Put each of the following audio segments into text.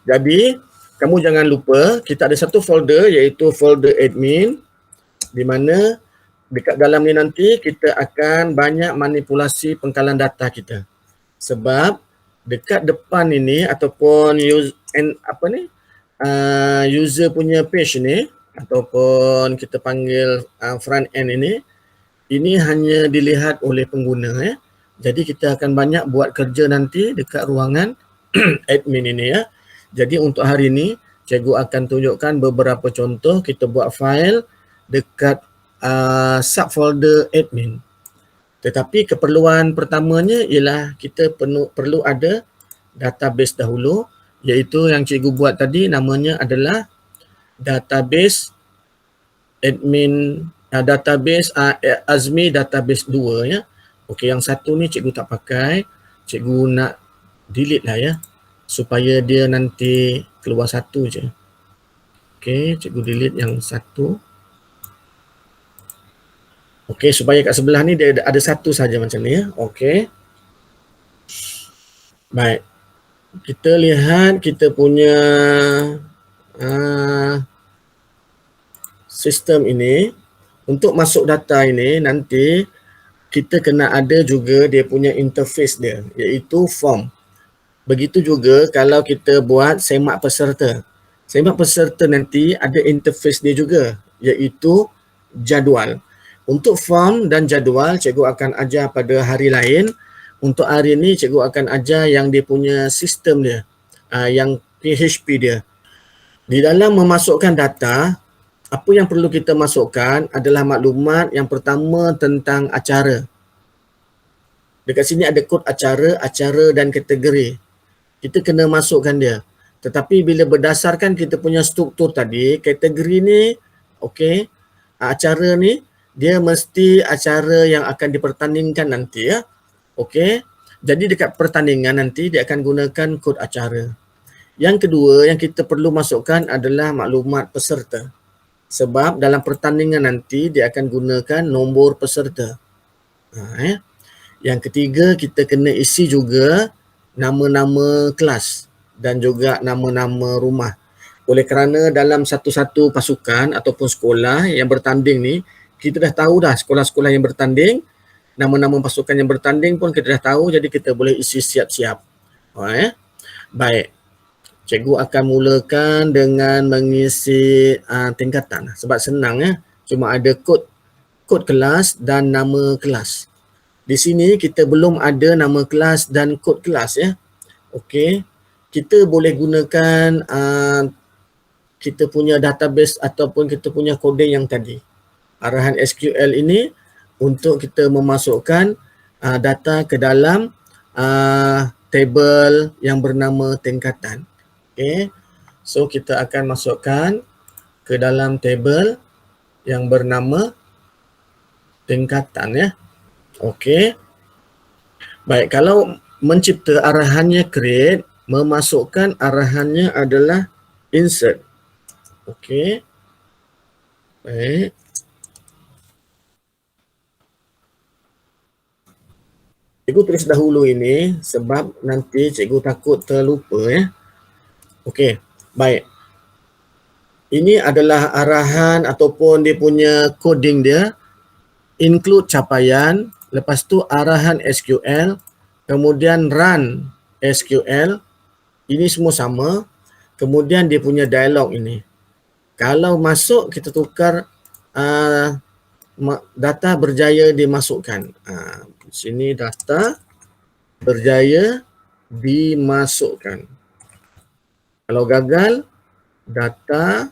Jadi, kamu jangan lupa kita ada satu folder iaitu folder admin di mana dekat dalam ni nanti kita akan banyak manipulasi pengkalan data kita. Sebab dekat depan ini ataupun user punya page ni ataupun kita panggil front end ini hanya dilihat oleh pengguna ya. Jadi kita akan banyak buat kerja nanti dekat ruangan admin ini ya. Jadi untuk hari ini cikgu akan tunjukkan beberapa contoh kita buat file dekat subfolder admin. Tetapi keperluan pertamanya ialah kita perlu ada database dahulu, iaitu yang cikgu buat tadi namanya adalah database admin database Azmi database 2 ya. Okey, yang satu ni cikgu tak pakai, cikgu nak delete lah ya supaya dia nanti keluar satu je. Okey, cikgu delete yang satu. Okey, supaya kat sebelah ni dia ada satu saja macam ni ya. Okey. Baik. Kita lihat kita punya sistem ini. Untuk masuk data ini nanti kita kena ada juga dia punya interface dia iaitu form. Begitu juga kalau kita buat semak peserta. Semak peserta nanti ada interface dia juga iaitu jadual. Untuk form dan jadual cikgu akan ajar pada hari lain. Untuk hari ini cikgu akan ajar yang dia punya sistem dia, yang PHP dia. Di dalam memasukkan data, apa yang perlu kita masukkan adalah maklumat yang pertama tentang acara. Dekat sini ada kod acara dan kategori. Kita kena masukkan dia. Tetapi bila berdasarkan kita punya struktur tadi, kategori ni, okey, acara ni, dia mesti acara yang akan dipertandingkan nanti ya. Okey. Jadi dekat pertandingan nanti dia akan gunakan kod acara. Yang kedua yang kita perlu masukkan adalah maklumat peserta. Sebab dalam pertandingan nanti dia akan gunakan nombor peserta. Yang ketiga kita kena isi juga nama-nama kelas dan juga nama-nama rumah. Oleh kerana dalam satu-satu pasukan ataupun sekolah yang bertanding ni, kita dah tahu dah sekolah-sekolah yang bertanding, nama-nama pasukan yang bertanding pun kita dah tahu, jadi kita boleh isi siap-siap. Baik. Cikgu akan mulakan dengan mengisi tingkatan sebab senang ya. Cuma ada kod kelas dan nama kelas. Di sini kita belum ada nama kelas dan kod kelas ya. Okey. Kita boleh gunakan kita punya database ataupun kita punya koding yang tadi. Arahan SQL ini untuk kita memasukkan data ke dalam table yang bernama tingkatan. Okay. So kita akan masukkan ke dalam table yang bernama tingkatan ya. Okey. Baik, kalau mencipta arahannya create, memasukkan arahannya adalah insert. Okey. Baik. Cikgu tulis dahulu ini sebab nanti cikgu takut terlupa ya. Okey, baik. Ini adalah arahan ataupun dia punya coding dia. Include capaian, lepas tu arahan SQL, kemudian run SQL. Ini semua sama. Kemudian dia punya dialog ini. Kalau masuk kita tukar data berjaya dimasukkan. Sini data berjaya dimasukkan. Kalau gagal, data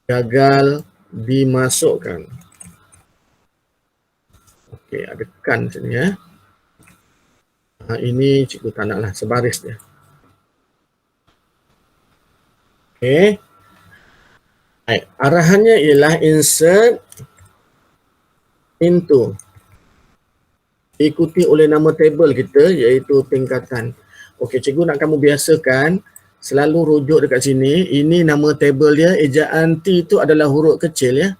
gagal dimasukkan. Okey, ada kan sini ya. Ini cikgu tak naklah sebaris dia. Okey. Baik, arahannya ialah insert into. Ikuti oleh nama table kita iaitu tingkatan. Okey, cikgu nak kamu biasakan selalu rujuk dekat sini. Ini nama table dia, ejaan T itu adalah huruf kecil ya.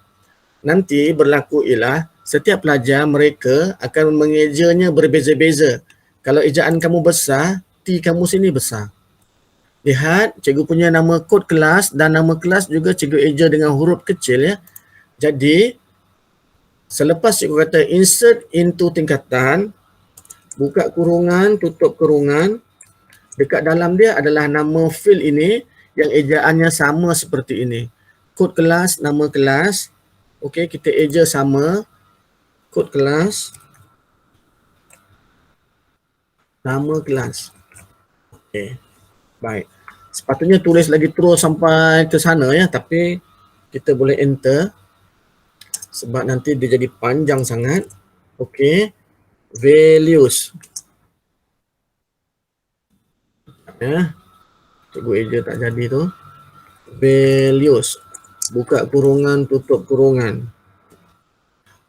Nanti berlaku ialah setiap pelajar mereka akan mengejanya berbeza-beza. Kalau ejaan kamu besar, T kamu sini besar. Lihat, cikgu punya nama kod kelas dan nama kelas juga cikgu eja dengan huruf kecil ya. Jadi, selepas cikgu kata insert into tingkatan, buka kurungan, tutup kurungan, dekat dalam dia adalah nama field ini yang ejaannya sama seperti ini. Kod kelas, nama kelas. Okey, kita eja sama. Kod kelas, nama kelas. Okey, baik. Sepatutnya tulis lagi terus sampai ke sana ya, tapi kita boleh enter sebab nanti dia jadi panjang sangat. Okey, values. Ya, cikgu eja tak jadi tu. Values. Buka kurungan, tutup kurungan.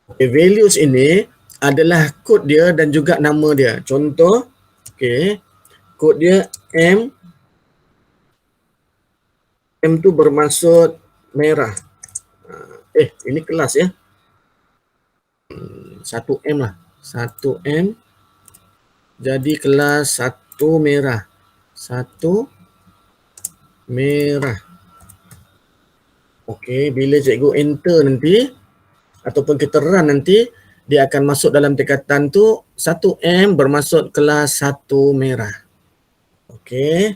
Okay, values ini adalah kod dia dan juga nama dia. Contoh, okay, kod dia M. M tu bermaksud merah. Ini kelas ya. 1M lah. 1M. Jadi kelas 1 merah. 1 merah. Okey, bila cikgu enter nanti ataupun kita run nanti, dia akan masuk dalam tingkatan tu 1M bermaksud kelas 1 merah. Okey.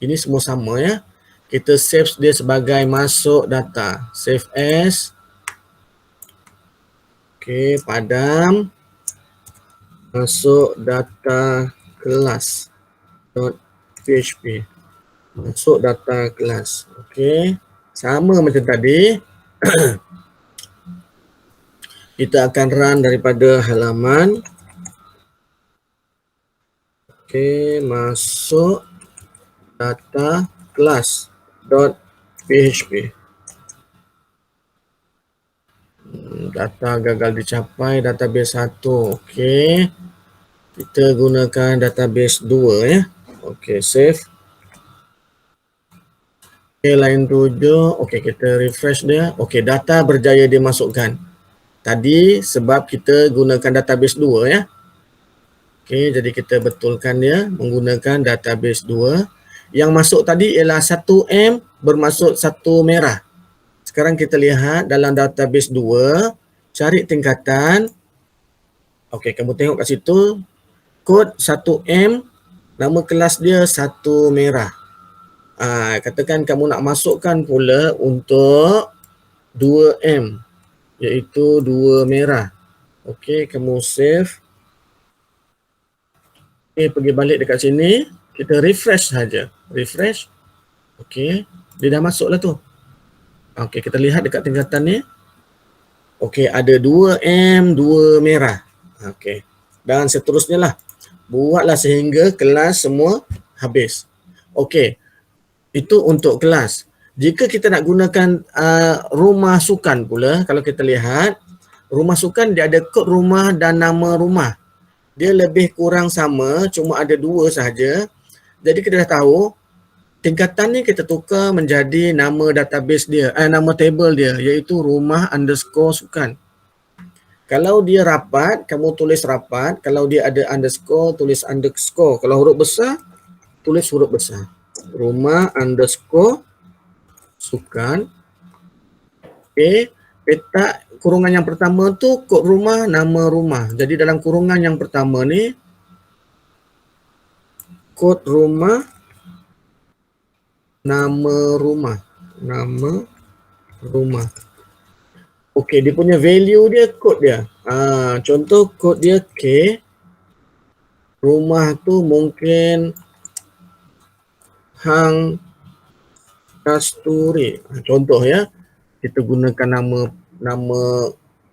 Ini semua sama ya. Kita save dia sebagai masuk data. Save as. Okey, padam masuk data kelas .php. Masuk data kelas. Okey. Sama macam tadi. Kita akan run daripada halaman. Okey, masuk data kelas .php. Data gagal dicapai, database 1. Okey. Kita gunakan database 2 ya. Okey, save. Okey, line 7. Okey, kita refresh dia. Okey, data berjaya dimasukkan. Tadi sebab kita gunakan database 2 ya. Okey, jadi kita betulkan dia menggunakan database 2. Yang masuk tadi ialah 1M bermaksud 1 merah. Sekarang kita lihat dalam database 2, cari tingkatan. Okey, kamu tengok kat situ, kod 1M, nama kelas dia 1 merah. Katakan kamu nak masukkan pula untuk 2M, iaitu 2 merah. Okey, kamu save. Okey, pergi balik dekat sini, kita refresh saja. Refresh. Okey, dia dah masuk lah tu. Okey, kita lihat dekat tingkatan ni. Okey, ada 2M, 2 merah. Okey, dan seterusnya lah. Buatlah sehingga kelas semua habis. Okey, itu untuk kelas. Jika kita nak gunakan rumah sukan pula, kalau kita lihat, rumah sukan dia ada kod rumah dan nama rumah. Dia lebih kurang sama, cuma ada 2 sahaja. Jadi kita dah tahu, tingkatan ni kita tukar menjadi nama database dia, nama table dia, iaitu rumah underscore sukan. Kalau dia rapat, kamu tulis rapat. Kalau dia ada underscore, tulis underscore. Kalau huruf besar, tulis huruf besar. Rumah underscore sukan. Okay. Petak kurungan yang pertama tu kod rumah, nama rumah. Jadi dalam kurungan yang pertama ni, kod rumah, nama rumah. Nama rumah. Okey, dia punya value dia, kod dia. Contoh kod dia K. Rumah tu mungkin Hang Kasturi. Contoh ya. Kita gunakan nama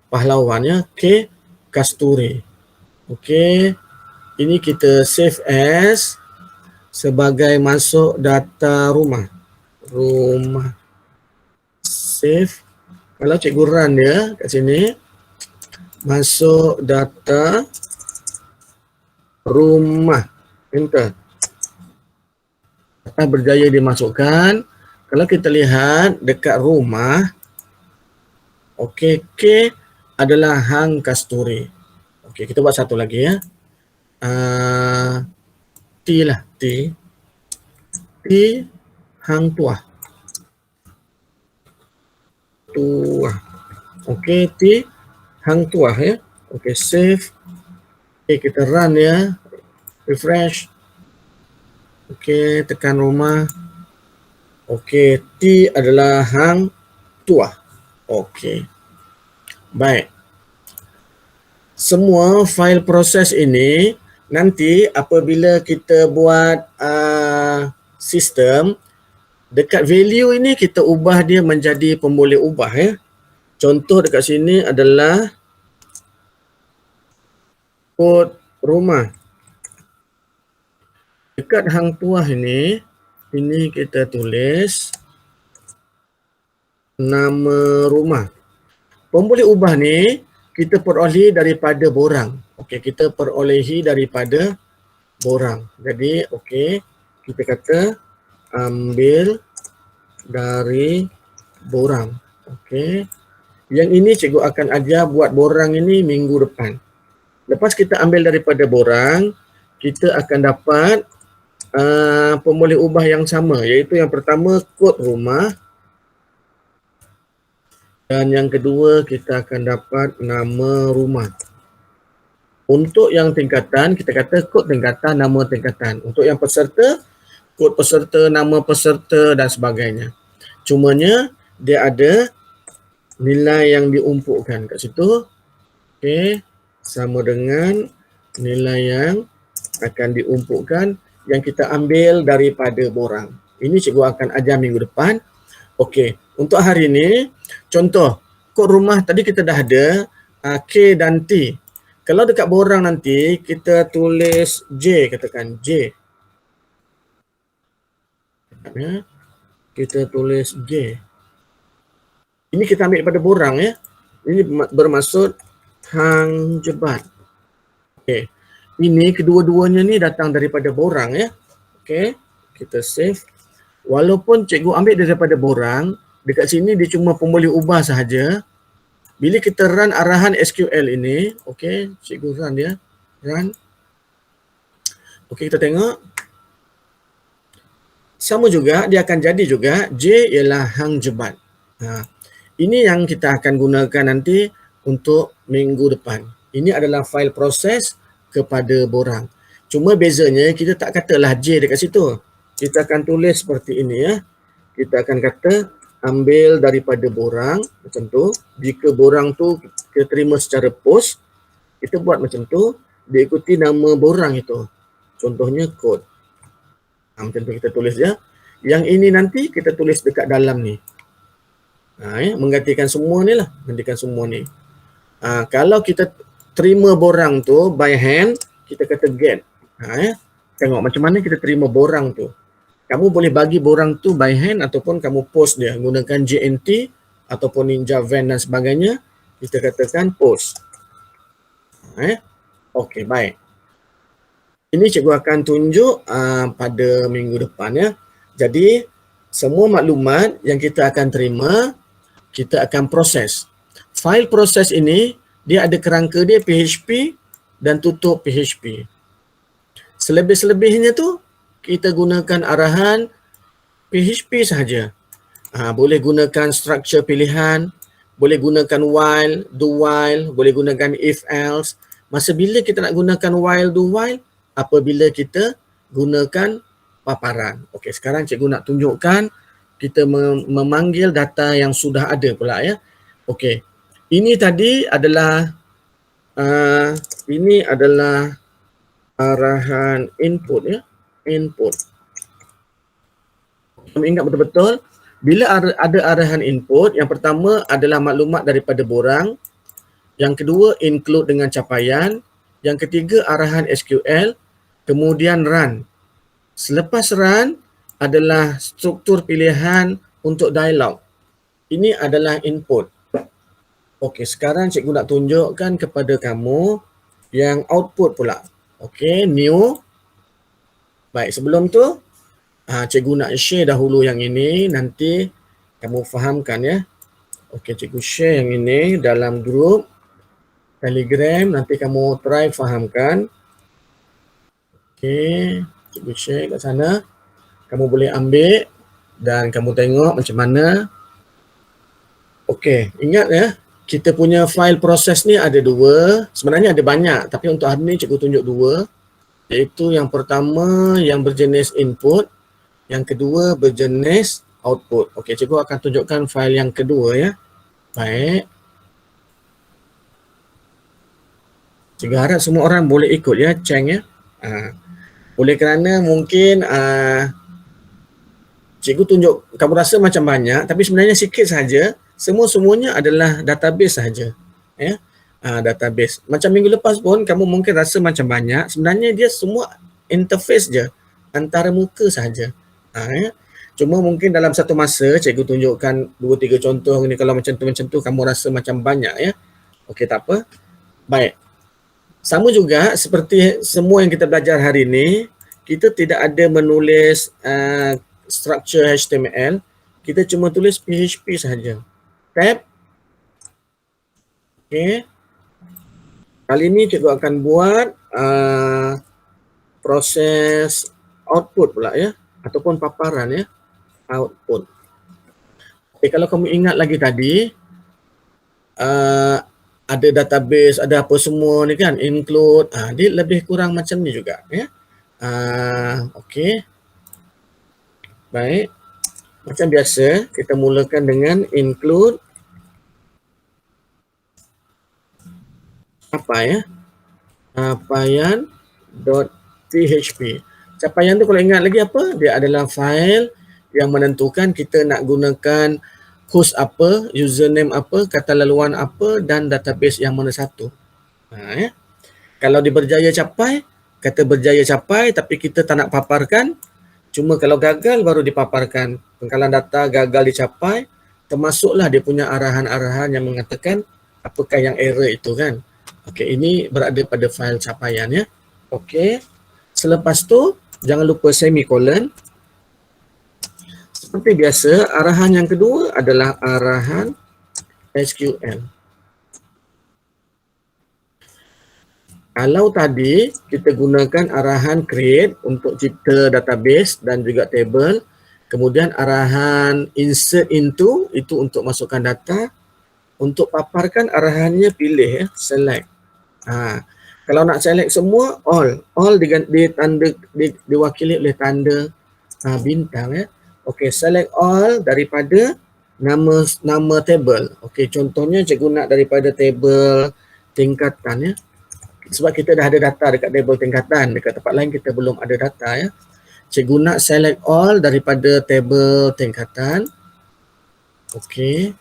pahlawannya K Kasturi. Okey. Ini kita save as sebagai masuk data rumah. Rumah. Save. Kalau cikgu run dia kat sini, masuk data rumah. Enter. Data berjaya dimasukkan. Kalau kita lihat dekat rumah, okey, K adalah Hang Kasturi. Okey, kita buat satu lagi ya. T lah, T. T Ti Hang Tuah. Tuah. Okey, Ti Hang Tuah ya. Okey, save. Okey, kita run ya. Refresh. Okey, tekan rumah. Okey, Ti adalah Hang Tuah. Okey. Baik. Semua file proses ini nanti apabila kita buat sistem, dekat value ini kita ubah dia menjadi pemboleh ubah ya. Contoh dekat sini adalah kod rumah. Dekat Hang Tuah ini kita tulis nama rumah. Pemboleh ubah ni kita peroleh daripada borang. Okey, kita perolehi daripada borang. Jadi okey, kita kata ambil dari borang. Okey. Yang ini cikgu akan ajar buat borang ini minggu depan. Lepas kita ambil daripada borang, kita akan dapat pemboleh ubah yang sama, iaitu yang pertama kod rumah dan yang kedua kita akan dapat nama rumah. Untuk yang tingkatan, kita kata kod tingkatan, nama tingkatan. Untuk yang peserta, kod peserta, nama peserta dan sebagainya. Cumanya dia ada nilai yang diumpukkan kat situ. Okey, sama dengan nilai yang akan diumpukkan yang kita ambil daripada borang. Ini cikgu akan ajar minggu depan. Okey, untuk hari ini, contoh, kod rumah tadi kita dah ada K dan T. Kalau dekat borang nanti, kita tulis J, katakan J. Ya, kita tulis J. Ini kita ambil daripada borang ya. Ini bermaksud Hang Jebat. Okey. Ini kedua-duanya ni datang daripada borang ya. Okey, kita save. Walaupun cikgu ambil daripada borang, dekat sini dia cuma pemboleh ubah sahaja. Bila kita run arahan SQL ini, okey, cikgu run dia. Run. Okey, kita tengok. Sama juga, dia akan jadi juga J ialah Hang Jebat. Ini yang kita akan gunakan nanti untuk minggu depan. Ini adalah file proses kepada borang. Cuma bezanya kita tak katalah J dekat situ. Kita akan tulis seperti ini ya. Kita akan kata ambil daripada borang macam tu. Jika borang tu kita terima secara post, kita buat macam tu, diikuti nama borang itu. Contohnya kod. Macam tu kita tulis ya. Yang ini nanti kita tulis dekat dalam ni. Ya, menggantikan semua ni lah. Menggantikan semua ni. Kalau kita terima borang tu by hand, kita kata get. Ya. Tengok macam mana kita terima borang tu. Kamu boleh bagi borang tu by hand ataupun kamu post dia gunakan JNT ataupun Ninja Van dan sebagainya. Kita katakan post. Okey, baik. Ini cikgu akan tunjuk pada minggu depan ya. Jadi semua maklumat yang kita akan terima, kita akan proses. File proses ini dia ada kerangka dia PHP dan tutup PHP. Selebih-selebihnya tu kita gunakan arahan PHP sahaja. Boleh gunakan struktur pilihan, boleh gunakan while, do while, boleh gunakan if else. Masa bila kita nak gunakan while, do while? Apabila kita gunakan paparan. Okey, sekarang cikgu nak tunjukkan kita memanggil data yang sudah ada pula ya. Okey. Ini tadi adalah arahan input ya. Input. Kamu ingat betul-betul bila ada arahan input, yang pertama adalah maklumat daripada borang, yang kedua include dengan capaian, yang ketiga arahan SQL, kemudian run. Selepas run adalah struktur pilihan untuk dialog. Ini adalah input. Okey, sekarang cikgu nak tunjukkan kepada kamu yang output pula. Okey, new. Baik, sebelum tu cikgu nak share dahulu yang ini, nanti kamu fahamkan ya. Okey, cikgu share yang ini dalam grup Telegram, nanti kamu try fahamkan. Okey, cikgu share kat sana. Kamu boleh ambil dan kamu tengok macam mana. Okey, ingat ya, kita punya file proses ni ada dua. Sebenarnya ada banyak, tapi untuk hari ni cikgu tunjuk dua. Iaitu yang pertama yang berjenis input, yang kedua berjenis output. Okey, cikgu akan tunjukkan file yang kedua ya. Baik. Cikgu harap semua orang boleh ikut ya, Cheng ya. Oleh kerana mungkin cikgu tunjuk, kamu rasa macam banyak, tapi sebenarnya sikit saja. Semuanya adalah database saja. Ya. Database. Macam minggu lepas pun kamu mungkin rasa macam banyak, sebenarnya dia semua interface je, antara muka saja. Ya. Cuma mungkin dalam satu masa cikgu tunjukkan 2-3 contoh ni, kalau macam tu kamu rasa macam banyak ya. Okey, tak apa. Baik. Sama juga seperti semua yang kita belajar hari ini, kita tidak ada menulis structure HTML, kita cuma tulis PHP sahaja. Tab. Okey. Kali ini cikgu akan buat proses output pula ya, ataupun paparan ya, output. Okay, kalau kamu ingat lagi tadi, ada database, ada apa semua ni kan, include, dia lebih kurang macam ni juga ya. Okey. Baik. Macam biasa, kita mulakan dengan include apa ya? Capaian.php. Capaian tu kalau ingat lagi apa? Dia adalah file yang menentukan kita nak gunakan host apa, username apa, kata laluan apa dan database yang mana satu. Ya. Kalau dia berjaya capai, kata berjaya capai tapi kita tak nak paparkan. Cuma kalau gagal baru dipaparkan. Pengkalan data gagal dicapai, termasuklah dia punya arahan-arahan yang mengatakan apakah yang error itu kan. Okey, ini berada pada file capaian ya. Okey. Selepas tu jangan lupa semicolon. Seperti biasa, arahan yang kedua adalah arahan SQL. Kalau tadi kita gunakan arahan create untuk cipta database dan juga table, kemudian arahan insert into itu untuk masukkan data, untuk paparkan arahannya pilih ya, select. Kalau nak select semua, all diwakili oleh tanda bintang ya. Okey, select all daripada nama table. Okey, contohnya cikgu nak daripada table tingkatan ya. Sebab kita dah ada data dekat table tingkatan, dekat tempat lain kita belum ada data ya. Cikgu nak select all daripada table tingkatan. Okey.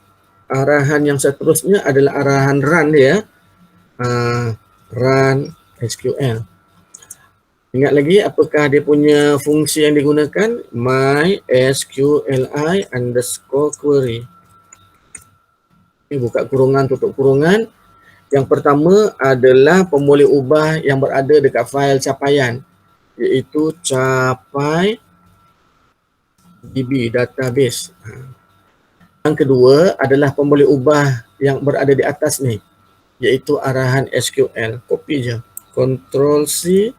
Arahan yang seterusnya adalah arahan run dia. Run SQL. Ingat lagi apakah dia punya fungsi yang digunakan? MySQLi_query. Ini buka kurungan, tutup kurungan. Yang pertama adalah pemboleh ubah yang berada dekat file capaian, iaitu capai DB database. Yang kedua adalah pemboleh ubah yang berada di atas ni, iaitu arahan SQL. Copy je. Ctrl C,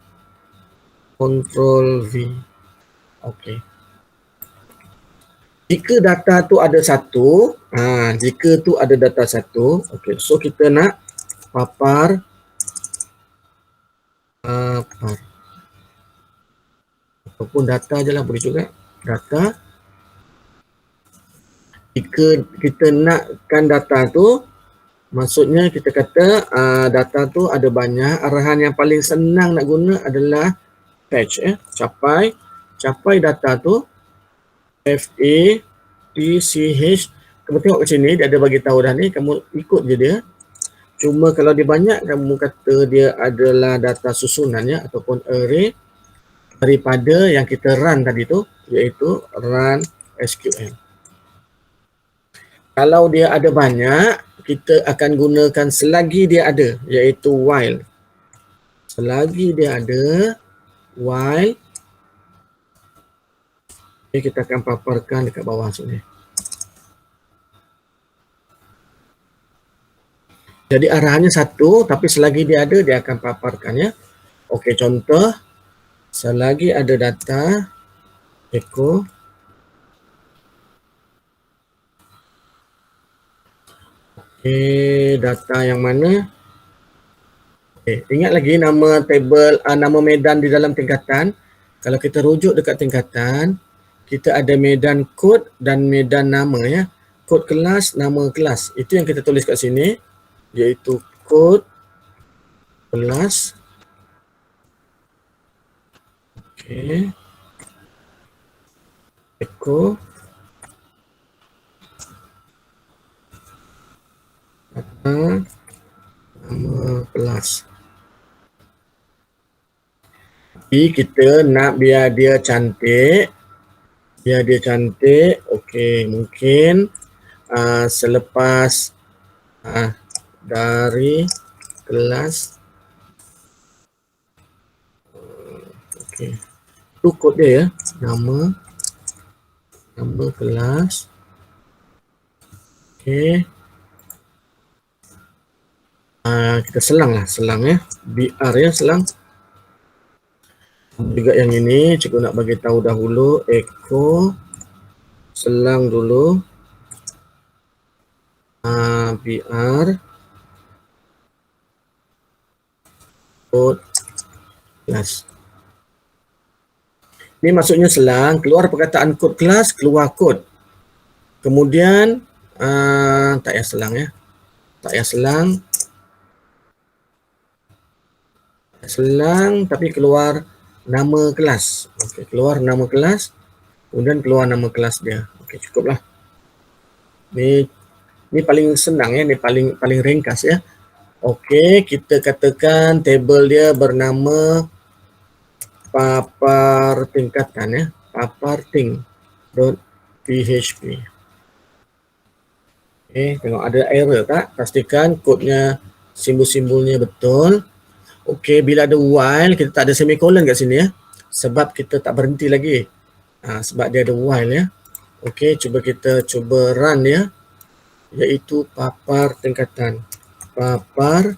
Ctrl V. Okey. Jika data tu ada satu, jika tu ada data satu, okey, so kita nak papar ataupun data je lah, boleh juga data. Jika kita nakkan data tu, maksudnya kita kata data tu ada banyak, arahan yang paling senang nak guna adalah fetch capai data tu, FATCH. Kamu tengok kat sini dia ada bagi tahu dah ni, kamu ikut je dia. Cuma kalau dia banyak, kamu kata dia adalah data susunan ya, ataupun array daripada yang kita run tadi tu, iaitu run SQL. Kalau dia ada banyak, kita akan gunakan selagi dia ada, iaitu while. Selagi dia ada, while. Okay, kita akan paparkan dekat bawah sini. Jadi arahannya satu, tapi selagi dia ada, dia akan paparkan ya. Okey, contoh, selagi ada data, echo. Data yang mana? Ingat lagi nama table, nama medan di dalam tingkatan. Kalau kita rujuk dekat tingkatan, kita ada medan kod dan medan nama ya. Kod kelas, nama kelas. Itu yang kita tulis kat sini, iaitu kod kelas. Okey. Echo. Nama kelas. Tapi kita nak biar dia cantik. Okey, mungkin selepas dari kelas. Okey. Itu kod dia ya. Nama kelas. Okey. Kita selang ya. BR ya, selang. Juga yang ini cikgu nak bagi tahu dahulu, echo selang dulu BR kod kelas. Ini maksudnya selang, keluar perkataan kod kelas, keluar kod. Kemudian tak payah selang ya. Tak payah selang tapi keluar nama kelas. Okey, keluar nama kelas, kemudian keluar nama kelas dia. Okey, cukuplah. Ni paling senang ya, ni paling ringkas ya. Okey, kita katakan table dia bernama papar tingkatan ya, paparting.php. Okey, tengok ada error tak? Pastikan kodnya, simbol-simbolnya betul. Okey, bila ada while, kita tak ada semicolon kat sini ya. Sebab kita tak berhenti lagi. Sebab dia ada while ya. Okey, kita cuba run ya. Iaitu papar tingkatan. Papar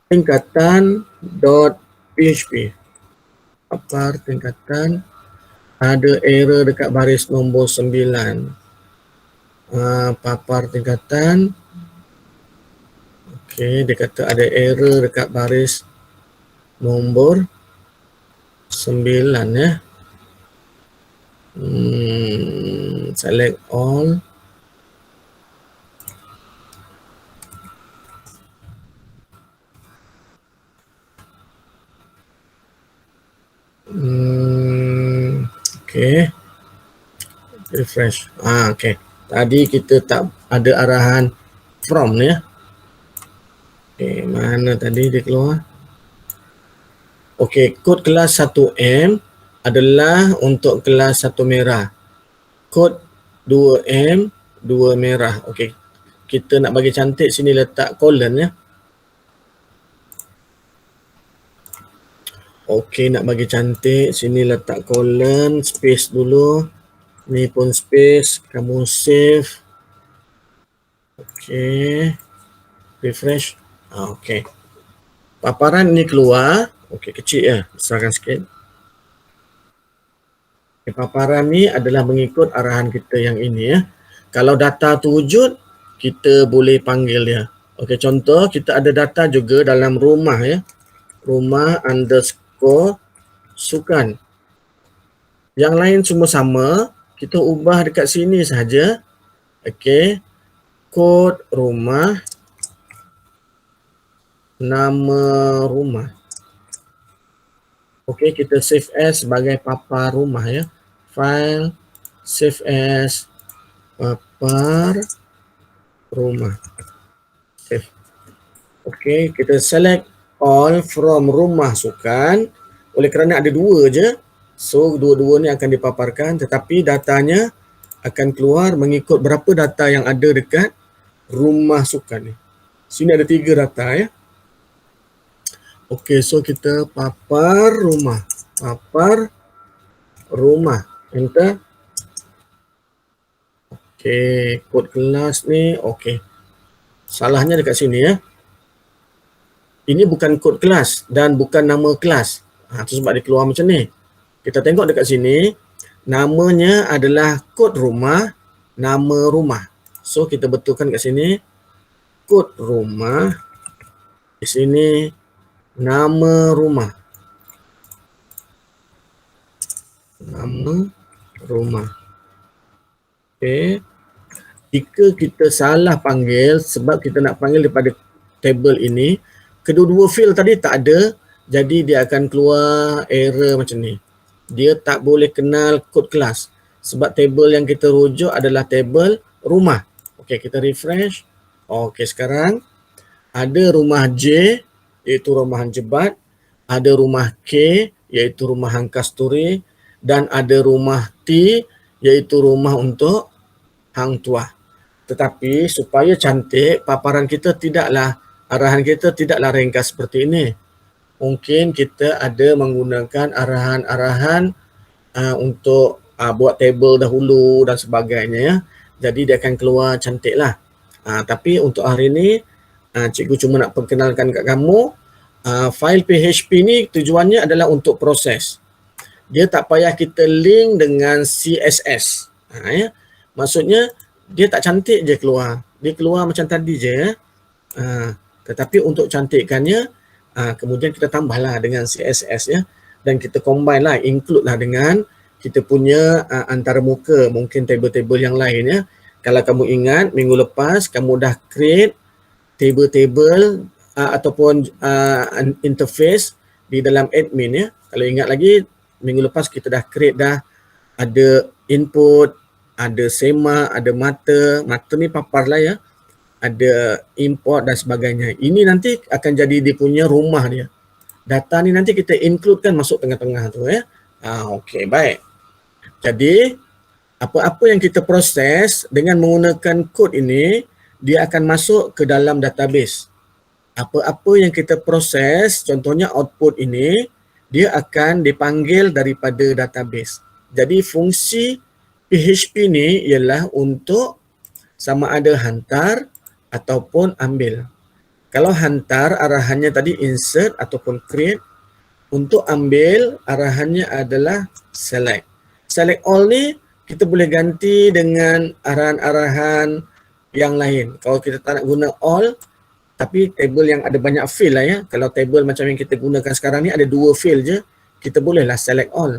tingkatan.php. Papar tingkatan. Ada error dekat baris nombor 9. Papar tingkatan. Okey, dia kata ada error dekat baris nombor 9 ya. Select all. Okey. Refresh. Okey. Tadi kita tak ada arahan from ni ya. Okey, mana tadi dia keluar? Okey, kod kelas 1M adalah untuk kelas 1 merah. Kod 2M 2 merah. Okey. Kita nak bagi cantik, sini letak colon ya. Okey, nak bagi cantik, sini letak colon, space dulu. Ni pun space, kamu save. Okey. Refresh. Okey. Paparan ni keluar. Okey, kecil ya. Besarkan sikit. Okay, paparan ni adalah mengikut arahan kita yang ini ya. Kalau data tu wujud, kita boleh panggil dia. Okey, contoh kita ada data juga dalam rumah ya. Rumah underscore sukan. Yang lain semua sama. Kita ubah dekat sini saja. Okey. Kod rumah. Nama rumah. Okey, kita save as sebagai papar rumah ya. File, save as papar rumah. Save. Okey, kita select all from rumah sukan. Oleh kerana ada dua je, so dua-dua ni akan dipaparkan, tetapi datanya akan keluar mengikut berapa data yang ada dekat rumah sukan ni. Sini ada 3 data ya. Okey, so kita papar rumah. Enter. Okey, kod kelas ni okey. Salahnya dekat sini ya. Ini bukan kod kelas dan bukan nama kelas. Itu sebab dia keluar macam ni. Kita tengok dekat sini, namanya adalah kod rumah, nama rumah. So kita betulkan kat sini kod rumah, di sini nama rumah. Nama rumah. Okey. Jika kita salah panggil sebab kita nak panggil daripada table ini, kedua-dua field tadi tak ada, jadi dia akan keluar error macam ni. Dia tak boleh kenal kod kelas sebab table yang kita rujuk adalah table rumah. Okey, kita refresh. Okey, sekarang ada rumah J iaitu rumah Jebat, ada rumah K iaitu rumah Hang Kasturi, dan ada rumah T iaitu rumah untuk Hang Tuah. Tetapi supaya cantik, paparan kita tidaklah, arahan kita tidaklah ringkas seperti ini. Mungkin kita ada menggunakan arahan-arahan untuk buat table dahulu dan sebagainya ya. Jadi dia akan keluar cantik lah. Tapi untuk hari ini, cikgu cuma nak perkenalkan kat kamu, file PHP ni tujuannya adalah untuk proses. Dia tak payah kita link dengan CSS. Ya. Maksudnya dia tak cantik je keluar. Dia keluar macam tadi je ya. Tetapi untuk cantikkannya, kemudian kita tambahlah dengan CSS ya. Dan kita combine lah, include lah dengan kita punya antara muka, mungkin table-table yang lain ya. Kalau kamu ingat minggu lepas kamu dah create table-table ataupun interface di dalam admin ya. Kalau ingat lagi minggu lepas kita dah create dah ada input, ada semak, ada mata ni papar lah ya. Ada import dan sebagainya. Ini nanti akan jadi dia punya rumah dia. Data ni nanti kita includekan masuk tengah-tengah tu ya. Okey, baik. Jadi apa-apa yang kita proses dengan menggunakan kod ini, dia akan masuk ke dalam database. Apa-apa yang kita proses, contohnya output ini, dia akan dipanggil daripada database. Jadi fungsi PHP ni ialah untuk sama ada hantar ataupun ambil. Kalau hantar arahannya tadi insert ataupun create. Untuk ambil arahannya adalah select. Select all ni kita boleh ganti dengan arahan-arahan yang lain. Kalau kita tak nak guna all, tapi table yang ada banyak field lah ya. Kalau table macam yang kita gunakan sekarang ni ada 2 field je, kita bolehlah select all.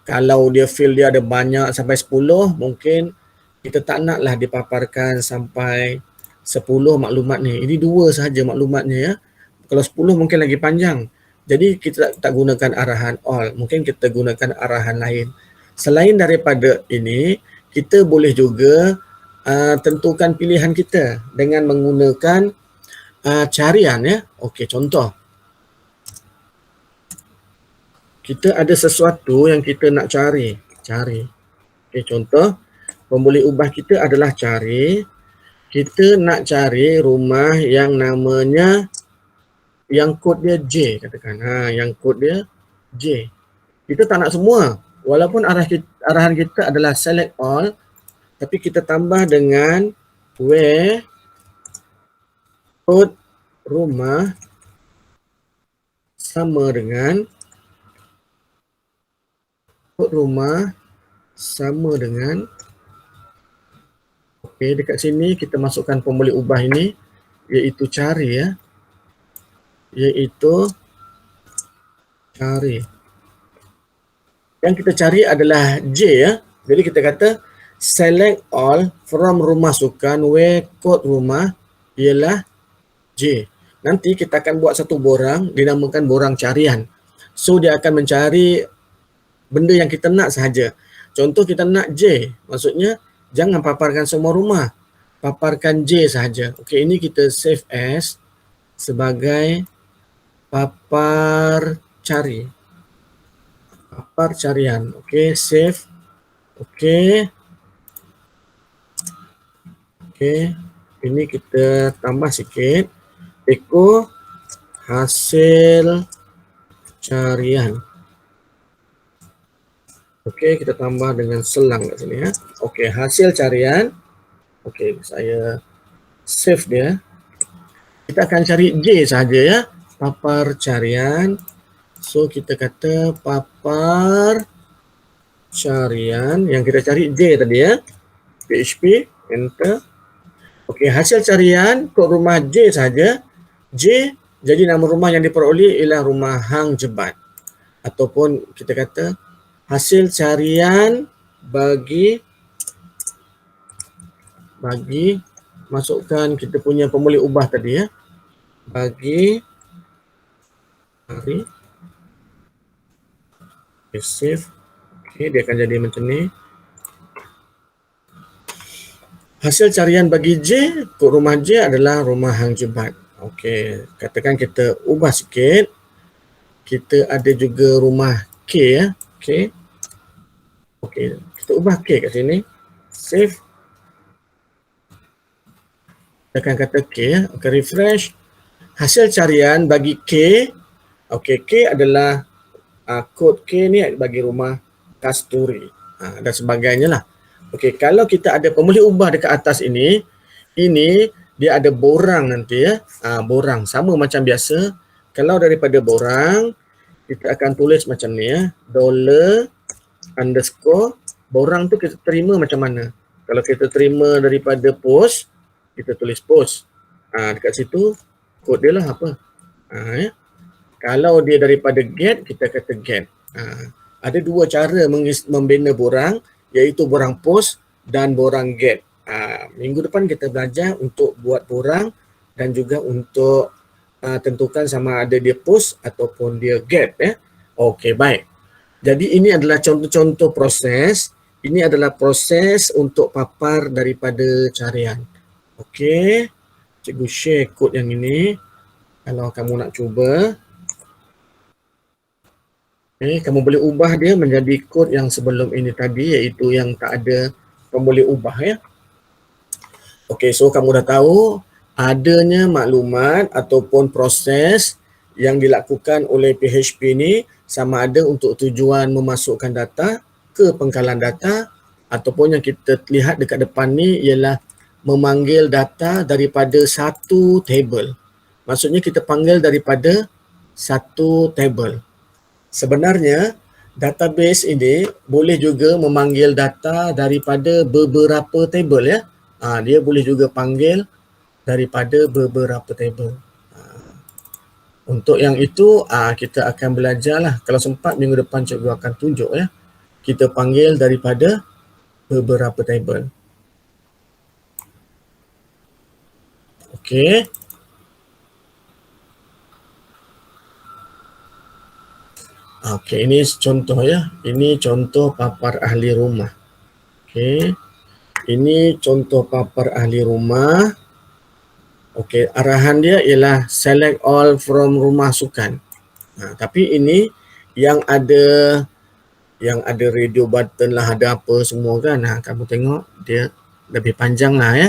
Kalau dia field dia ada banyak sampai 10, mungkin kita tak naklah dipaparkan sampai 10 maklumat ni. Ini 2 sahaja maklumatnya ya. Kalau 10 mungkin lagi panjang. Jadi kita tak gunakan arahan all, mungkin kita gunakan arahan lain. Selain daripada ini, kita boleh juga tentukan pilihan kita dengan menggunakan carian ya. Okey, contoh. Kita ada sesuatu yang kita nak cari. Okey, contoh. Pemboleh ubah kita adalah cari. Kita nak cari rumah yang namanya, yang kod dia J katakan. Yang kod dia J. Kita tak nak semua. Walaupun arahan kita adalah select all, tapi kita tambah dengan where kod rumah sama dengan okey, dekat sini kita masukkan pemboleh ubah ini iaitu cari ya. Iaitu cari. Yang kita cari adalah J ya. Jadi kita kata select all from rumah sukan where kod rumah ialah J. Nanti kita akan buat satu borang dinamakan borang carian. So dia akan mencari benda yang kita nak sahaja. Contoh kita nak J, maksudnya jangan paparkan semua rumah. Paparkan J sahaja. Okey, ini kita save as sebagai papar cari. Papar carian. Okey, save. Okey. Okey, ini kita tambah sikit. Echo hasil carian. Okey, kita tambah dengan selang kat sini ya. Okey, hasil carian. Okey, saya save dia. Kita akan cari J saja ya. Papar carian. So kita kata papar carian yang kita cari J tadi ya. PHP, enter. Okey, hasil carian kod rumah J saja. J, jadi nama rumah yang diperoleh ialah rumah Hang Jebat. Ataupun kita kata hasil carian bagi masukkan kita punya pemulih ubah tadi ya. Bagi hari. Okay, save. Okey, dia akan jadi macam ni. Hasil carian bagi J, kod rumah J adalah rumah Hang Jebat. Okey, katakan kita ubah sikit. Kita ada juga rumah K ya. Okey. Okey, kita ubah K kat sini. Save. Kita akan kata K ya. Okey, refresh. Hasil carian bagi K. Okey, K adalah kod K ni bagi rumah Kasturi. Dan sebagainya lah. Okey, kalau kita ada pemulih ubah dekat atas ini dia ada borang nanti ya. Borang sama macam biasa. Kalau daripada borang, kita akan tulis macam ni ya. $_ borang tu kita terima macam mana. Kalau kita terima daripada post, kita tulis post. Dekat situ kod dia lah apa. Ya. Kalau dia daripada get, kita kata get. Ada dua cara membina borang, iaitu borang post dan borang get. Minggu depan kita belajar untuk buat borang dan juga untuk tentukan sama ada dia post ataupun dia get. Okey, baik. Jadi ini adalah contoh-contoh proses. Ini adalah proses untuk papar daripada carian. Okey, cikgu share kod yang ini. Kalau kamu nak cuba. Kamu boleh ubah dia menjadi kod yang sebelum ini tadi, iaitu yang tak ada pemboleh ubah ya. Okey, so kamu dah tahu adanya maklumat ataupun proses yang dilakukan oleh PHP ni sama ada untuk tujuan memasukkan data ke pengkalan data ataupun yang kita lihat dekat depan ni ialah memanggil data daripada satu table. Maksudnya kita panggil daripada satu table. Sebenarnya database ini boleh juga memanggil data daripada beberapa table ya. Dia boleh juga panggil daripada beberapa table. Untuk yang itu kita akan belajarlah. Kalau sempat minggu depan cikgu akan tunjuk ya. Kita panggil daripada beberapa table. Okey. Okey, ini contoh ya. Ini contoh papar ahli rumah. Okey. Ini contoh papar ahli rumah. Okey, arahan dia ialah select all from rumah sukan. Tapi ini yang ada radio button lah, ada apa semua kan. Kamu tengok dia lebih panjang lah ya.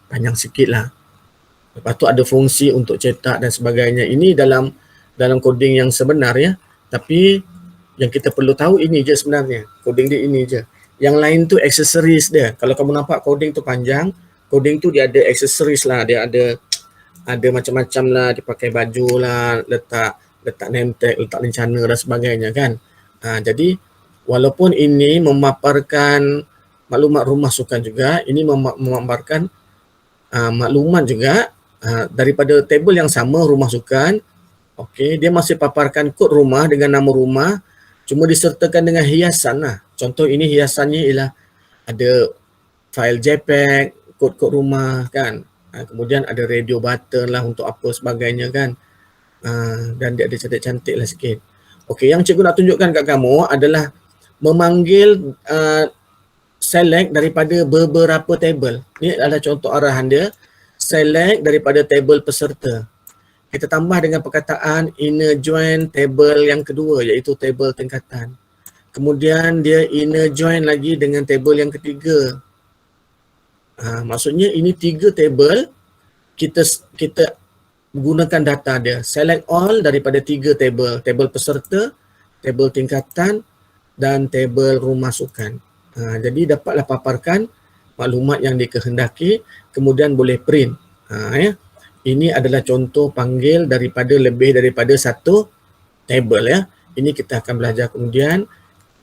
Panjang sikit lah. Lepas tu ada fungsi untuk cetak dan sebagainya. Ini dalam coding yang sebenar ya. Tapi yang kita perlu tahu ini je sebenarnya. Coding dia ini je. Yang lain tu accessories dia. Kalau kamu nampak coding tu panjang, coding tu dia ada accessories lah. Dia ada macam-macam lah. Dia pakai baju lah, letak name tag, letak lencana dan sebagainya kan. Jadi walaupun ini memaparkan maklumat rumah sukan juga, ini memaparkan maklumat juga daripada table yang sama rumah sukan. Okey, dia masih paparkan kod rumah dengan nama rumah, cuma disertakan dengan hiasan lah. Contoh ini hiasannya ialah ada file JPEG, kod-kod rumah kan. Kemudian ada radio button lah untuk apa sebagainya kan. Dan dia ada cantik-cantik lah sikit. Okey, yang cikgu nak tunjukkan kat kamu adalah memanggil select daripada beberapa table. Ini adalah contoh arahan dia. Select daripada table peserta. Kita tambah dengan perkataan inner join table yang kedua, iaitu table tingkatan. Kemudian dia inner join lagi dengan table yang ketiga. Maksudnya ini 3 table, kita gunakan data dia. Select all daripada 3 table. Table peserta, table tingkatan dan table rumah sukan. Jadi dapatlah paparkan maklumat yang dikehendaki, kemudian boleh print. Ya. Ini adalah contoh panggil lebih daripada satu table ya. Ini kita akan belajar kemudian.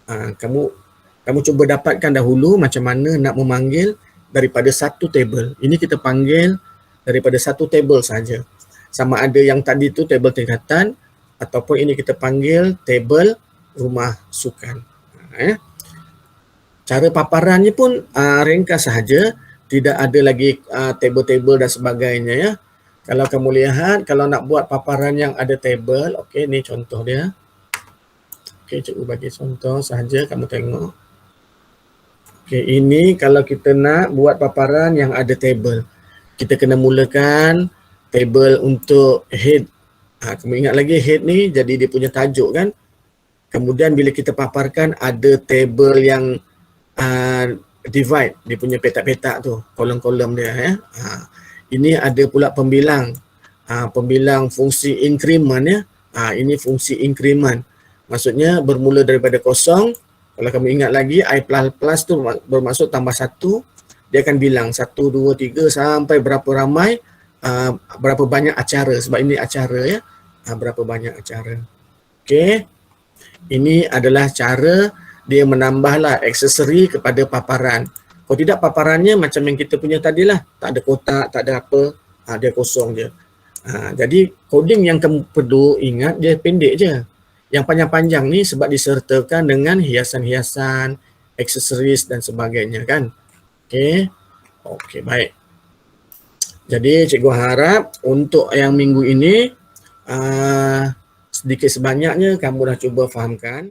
Kamu cuba dapatkan dahulu macam mana nak memanggil daripada satu table. Ini kita panggil daripada satu table saja. Sama ada yang tadi tu table tingkatan ataupun ini kita panggil table rumah sukan. Cara paparannya pun ringkas sahaja, tidak ada lagi table-table dan sebagainya ya. Kalau kamu lihat, kalau nak buat paparan yang ada table, okey, ni contoh dia. Okey, cikgu bagi contoh sahaja, kamu tengok. Okey, ini kalau kita nak buat paparan yang ada table, kita kena mulakan table untuk head. Kamu ingat lagi head ni jadi dia punya tajuk kan. Kemudian bila kita paparkan ada table yang divide, dia punya petak-petak tu, kolom-kolom dia ya. Ini ada pula pembilang. Pembilang fungsi increment ya. Ini fungsi increment. Maksudnya bermula daripada kosong. Kalau kamu ingat lagi I++ tu bermaksud tambah 1, dia akan bilang 1, 2, 3 sampai berapa ramai, berapa banyak acara, sebab ini acara ya. Berapa banyak acara. Okey. Ini adalah cara dia menambahlah aksesori kepada paparan. Kalau tidak paparannya macam yang kita punya tadilah, tak ada kotak, tak ada apa, dia kosong je. Jadi coding yang kamu perlu ingat dia pendek je. Yang panjang-panjang ni sebab disertakan dengan hiasan-hiasan, aksesoris dan sebagainya kan. Okey. Okey, baik. Jadi cikgu harap untuk yang minggu ini sedikit sebanyaknya kamu dah cuba fahamkan.